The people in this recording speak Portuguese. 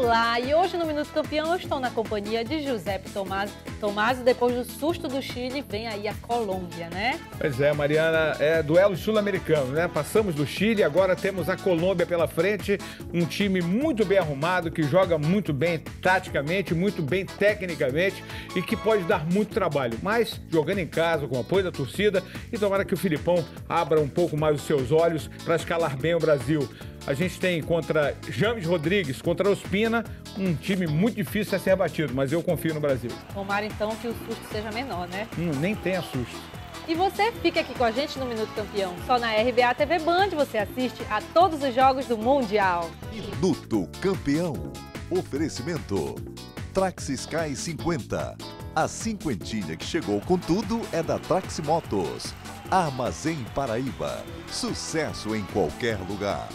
Olá, e hoje no Minuto Campeão eu estou na companhia de Giuseppe Tomasi. Tomasi, depois do susto do Chile, vem aí a Colômbia, né? Pois é, Mariana, é duelo sul-americano, né? Passamos do Chile, agora temos a Colômbia pela frente, um time muito bem arrumado, que joga muito bem taticamente, muito bem tecnicamente e que pode dar muito trabalho, mas jogando em casa, com o apoio da torcida, e tomara que o Filipão abra um pouco mais os seus olhos para escalar bem o Brasil. A gente tem contra James Rodrigues, contra Ospina, um time muito difícil a ser batido, mas eu confio no Brasil. Tomara então que o susto seja menor, né? Nem tenha susto. E você fica aqui com a gente no Minuto Campeão. Só na RBA TV Band você assiste a todos os jogos do Mundial. Minuto Campeão. Oferecimento. Trax Sky 50. A cinquentinha que chegou com tudo é da Trax Motos. Armazém Paraíba. Sucesso em qualquer lugar.